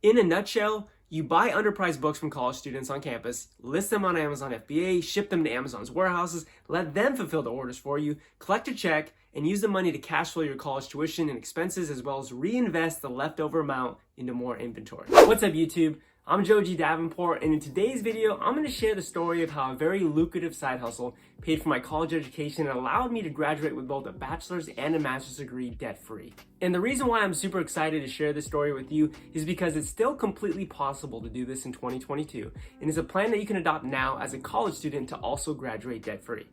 In a nutshell, you buy underpriced books from college students on campus, list them on Amazon FBA, ship them to Amazon's warehouses, let them fulfill the orders for you, collect a check, and use the money to cash flow your college tuition and expenses, as well as reinvest the leftover amount into more inventory. What's up, YouTube? I'm Joji Davenport, and in today's video, I'm going to share the story of how a very lucrative side hustle paid for my college education and allowed me to graduate with both a bachelor's and a master's degree debt-free. And the reason why I'm super excited to share this story with you is because it's still completely possible to do this in 2022, and it's a plan that you can adopt now as a college student to also graduate debt-free.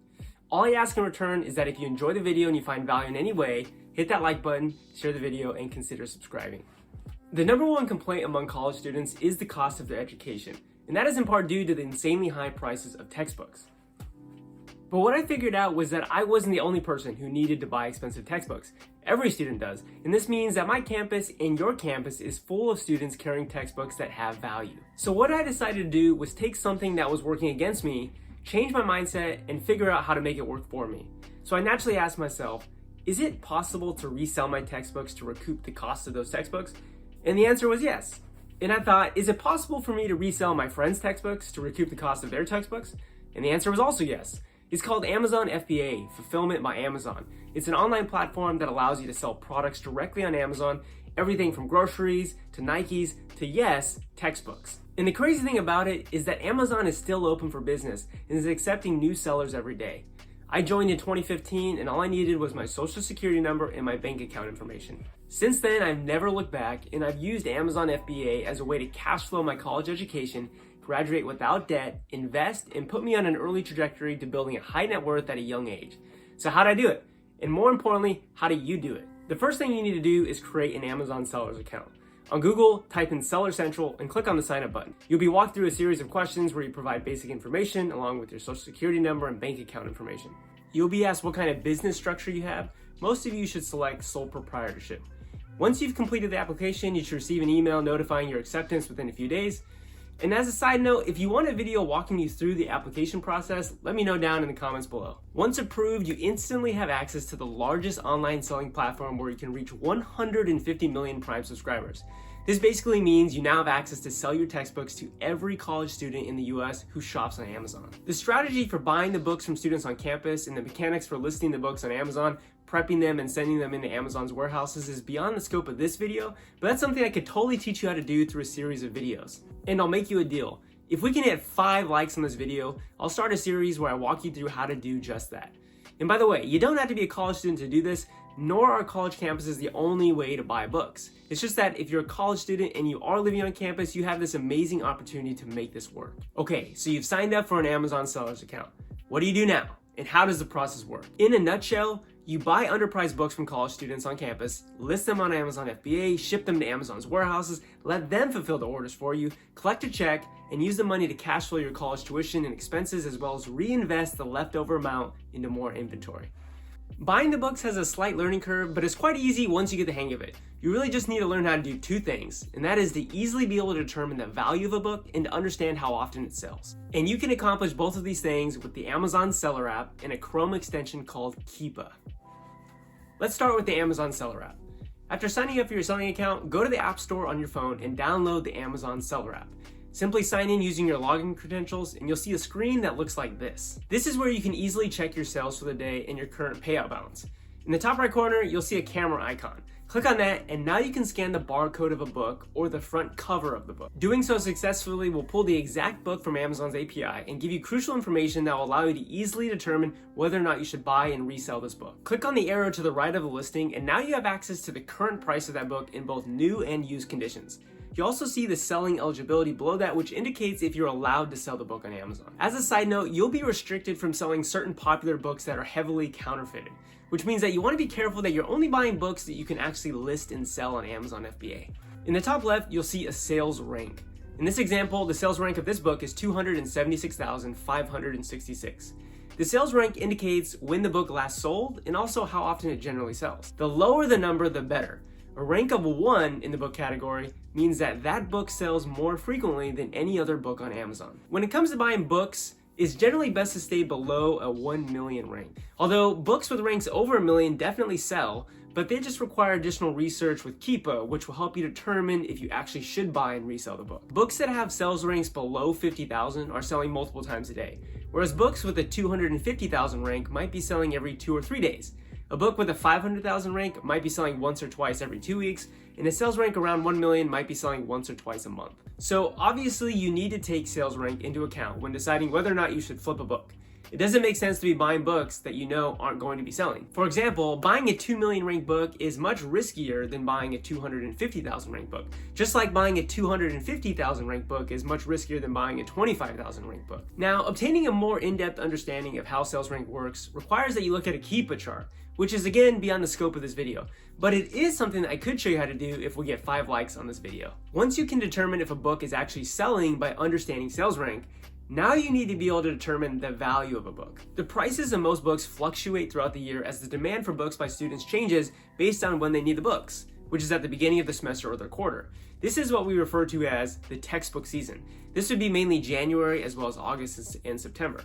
All I ask in return is that if you enjoy the video and you find value in any way, hit that like button, share the video, and consider subscribing. The number one complaint among college students is the cost of their education, and that is in part due to the insanely high prices of textbooks. But what I figured out was that I wasn't the only person who needed to buy expensive textbooks. Every student does, and this means that my campus and your campus is full of students carrying textbooks that have value. So what I decided to do was take something that was working against me, change my mindset, and figure out how to make it work for me. So I naturally asked myself, is it possible to resell my textbooks to recoup the cost of those textbooks? And the answer was yes. And I thought, is it possible for me to resell my friends' textbooks to recoup the cost of their textbooks? And the answer was also yes. It's called Amazon FBA, Fulfillment by Amazon. It's an online platform that allows you to sell products directly on Amazon, everything from groceries to Nikes to, yes, textbooks. And the crazy thing about it is that Amazon is still open for business and is accepting new sellers every day. I joined in 2015 and all I needed was my social security number and my bank account information. Since then, I've never looked back, and I've used Amazon FBA as a way to cash flow my college education, graduate without debt, invest, and put me on an early trajectory to building a high net worth at a young age. So how'd I do it? And more importantly, how do you do it? The first thing you need to do is create an Amazon Sellers account. On Google, type in Seller Central and click on the sign up button. You'll be walked through a series of questions where you provide basic information along with your social security number and bank account information. You'll be asked what kind of business structure you have. Most of you should select sole proprietorship. Once you've completed the application, you should receive an email notifying your acceptance within a few days. And as a side note, if you want a video walking you through the application process, let me know down in the comments below. Once approved, you instantly have access to the largest online selling platform where you can reach 150 million Prime subscribers. This basically means you now have access to sell your textbooks to every college student in the US who shops on Amazon. The strategy for buying the books from students on campus and the mechanics for listing the books on Amazon, prepping them and sending them into Amazon's warehouses is beyond the scope of this video, but that's something I could totally teach you how to do through a series of videos. And I'll make you a deal. If we can hit 5 likes on this video, I'll start a series where I walk you through how to do just that. And by the way, you don't have to be a college student to do this, nor are college campuses the only way to buy books. It's just that if you're a college student and you are living on campus, you have this amazing opportunity to make this work. Okay, so you've signed up for an Amazon Sellers account. What do you do now? And how does the process work? In a nutshell, you buy underpriced books from college students on campus, list them on Amazon FBA, ship them to Amazon's warehouses, let them fulfill the orders for you, collect a check, and use the money to cash flow your college tuition and expenses, as well as reinvest the leftover amount into more inventory. Buying the books has a slight learning curve, but it's quite easy once you get the hang of it. You really just need to learn how to do 2 things, and that is to easily be able to determine the value of a book and to understand how often it sells. And you can accomplish both of these things with the Amazon Seller app and a Chrome extension called Keepa. Let's start with the Amazon Seller app. After signing up for your selling account, go to the App Store on your phone and download the Amazon Seller app. Simply sign in using your login credentials and you'll see a screen that looks like this. This is where you can easily check your sales for the day and your current payout balance. In the top right corner, you'll see a camera icon. Click on that and now you can scan the barcode of a book or the front cover of the book. Doing so successfully will pull the exact book from Amazon's API and give you crucial information that will allow you to easily determine whether or not you should buy and resell this book. Click on the arrow to the right of the listing and now you have access to the current price of that book in both new and used conditions. You also see the selling eligibility below that, which indicates if you're allowed to sell the book on Amazon. As a side note, you'll be restricted from selling certain popular books that are heavily counterfeited, which means that you want to be careful that you're only buying books that you can actually list and sell on Amazon FBA. In the top left, you'll see a sales rank. In this example, the sales rank of this book is 276,566. The sales rank indicates when the book last sold and also how often it generally sells. The lower the number, the better. A rank of 1 in the book category means that that book sells more frequently than any other book on Amazon. When it comes to buying books, it's generally best to stay below a 1 million rank. Although books with ranks over 1 million definitely sell, but they just require additional research with Keepa, which will help you determine if you actually should buy and resell the book. Books that have sales ranks below 50,000 are selling multiple times a day, whereas books with a 250,000 rank might be selling every 2 or 3 days. A book with a 500,000 rank might be selling once or twice every 2 weeks, and a sales rank around 1 million might be selling once or twice a month. So obviously you need to take sales rank into account when deciding whether or not you should flip a book. It doesn't make sense to be buying books that you know aren't going to be selling. For example, buying a 2 million rank book is much riskier than buying a 250,000 rank book. Just like buying a 250,000 rank book is much riskier than buying a 25,000 rank book. Now, obtaining a more in-depth understanding of how sales rank works requires that you look at a Keepa chart, which is again beyond the scope of this video, but it is something that I could show you how to do if we get 5 likes on this video. Once you can determine if a book is actually selling by understanding sales rank, now you need to be able to determine the value of a book. The prices of most books fluctuate throughout the year as the demand for books by students changes based on when they need the books, which is at the beginning of the semester or their quarter. This is what we refer to as the textbook season. This would be mainly January as well as August and September.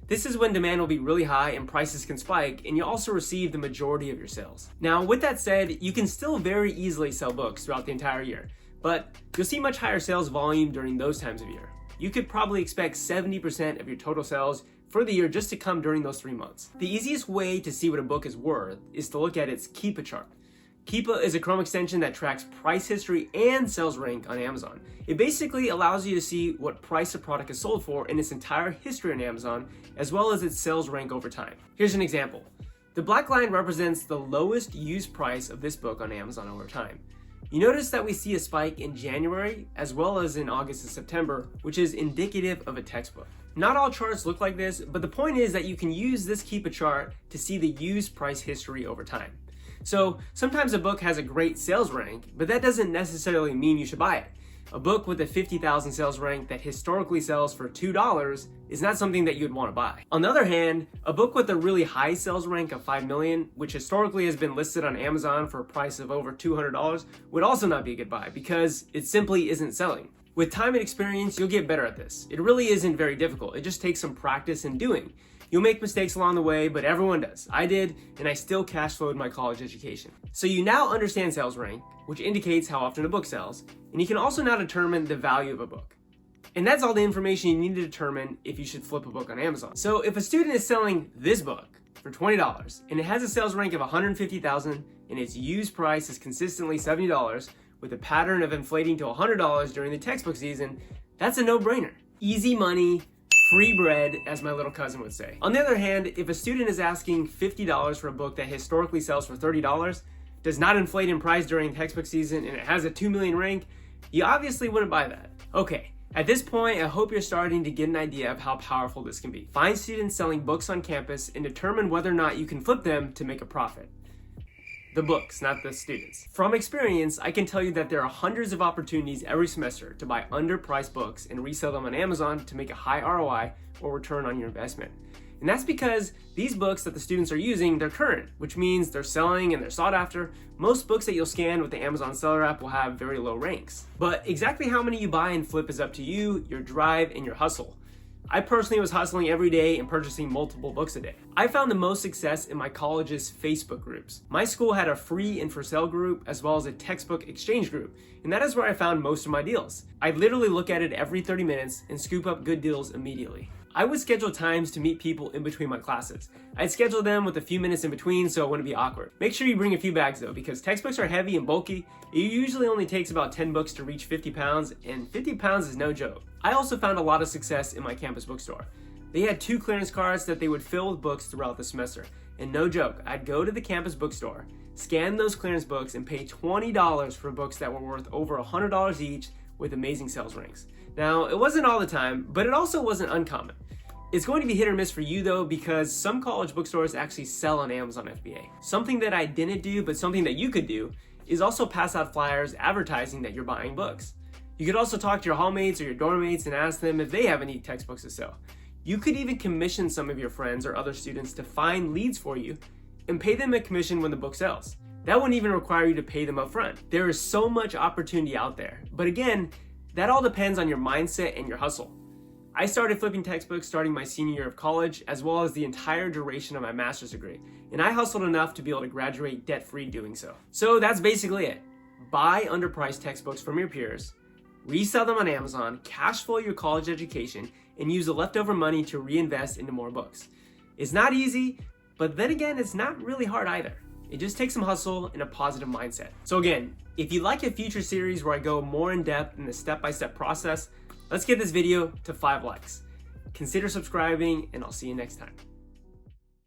This is when demand will be really high and prices can spike, and you'll also receive the majority of your sales. Now, with that said, you can still very easily sell books throughout the entire year, but you'll see much higher sales volume during those times of year. You could probably expect 70% of your total sales for the year just to come during those 3 months. The easiest way to see what a book is worth is to look at its Keepa chart. Keepa is a Chrome extension that tracks price history and sales rank on Amazon. It basically allows you to see what price a product is sold for in its entire history on Amazon, as well as its sales rank over time. Here's an example. The black line represents the lowest used price of this book on Amazon over time. You notice that we see a spike in January as well as in August and September, which is indicative of a textbook. Not all charts look like this, but the point is that you can use this Keepa chart to see the used price history over time. So sometimes a book has a great sales rank, but that doesn't necessarily mean you should buy it. A book with a 50,000 sales rank that historically sells for $2 is not something that you'd want to buy. On the other hand, a book with a really high sales rank of 5 million, which historically has been listed on Amazon for a price of over $200, would also not be a good buy because it simply isn't selling. With time and experience, you'll get better at this. It really isn't very difficult. It just takes some practice and doing. You'll make mistakes along the way, but everyone does. I did, and I still cash flowed my college education. So you now understand sales rank, which indicates how often a book sells, and you can also now determine the value of a book. And that's all the information you need to determine if you should flip a book on Amazon. So if a student is selling this book for $20, and it has a sales rank of 150,000, and its used price is consistently $70, with a pattern of inflating to $100 during the textbook season, that's a no-brainer. Easy money, free bread, as my little cousin would say. On the other hand, if a student is asking $50 for a book that historically sells for $30, does not inflate in price during textbook season, and it has a 2 million rank, you obviously wouldn't buy that. Okay, at this point, I hope you're starting to get an idea of how powerful this can be. Find students selling books on campus and determine whether or not you can flip them to make a profit. The books, not the students. From experience, I can tell you that there are hundreds of opportunities every semester to buy underpriced books and resell them on Amazon to make a high ROI or return on your investment. And that's because these books that the students are using, they're current, which means they're selling and they're sought after. Most books that you'll scan with the Amazon seller app will have very low ranks. But exactly how many you buy and flip is up to you, your drive, and your hustle. I personally was hustling every day and purchasing multiple books a day. I found the most success in my college's Facebook groups. My school had a free and for sale group as well as a textbook exchange group, and that is where I found most of my deals. I literally look at it every 30 minutes and scoop up good deals immediately. I would schedule times to meet people in between my classes. I'd schedule them with a few minutes in between so it wouldn't be awkward. Make sure you bring a few bags though, because textbooks are heavy and bulky. It usually only takes about 10 books to reach 50 pounds, and 50 pounds is no joke. I also found a lot of success in my campus bookstore. They had 2 clearance carts that they would fill with books throughout the semester. And no joke, I'd go to the campus bookstore, scan those clearance books, and pay $20 for books that were worth over $100 each with amazing sales ranks. Now, it wasn't all the time, but it also wasn't uncommon. It's going to be hit or miss for you though, because some college bookstores actually sell on Amazon FBA. Something that I didn't do, but something that you could do, is also pass out flyers advertising that you're buying books. You could also talk to your hallmates or your dorm mates and ask them if they have any textbooks to sell. You could even commission some of your friends or other students to find leads for you and pay them a commission when the book sells. That wouldn't even require you to pay them up front. There is so much opportunity out there. But again, that all depends on your mindset and your hustle. I started flipping textbooks starting my senior year of college, as well as the entire duration of my master's degree, and I hustled enough to be able to graduate debt-free doing so. So that's basically it. Buy underpriced textbooks from your peers, resell them on Amazon, cash flow your college education, and use the leftover money to reinvest into more books. It's not easy, but then again, it's not really hard either. It just takes some hustle and a positive mindset. So again, if you'd like a future series where I go more in depth in the step-by-step process, let's get this video to 5 likes. Consider subscribing, and I'll see you next time.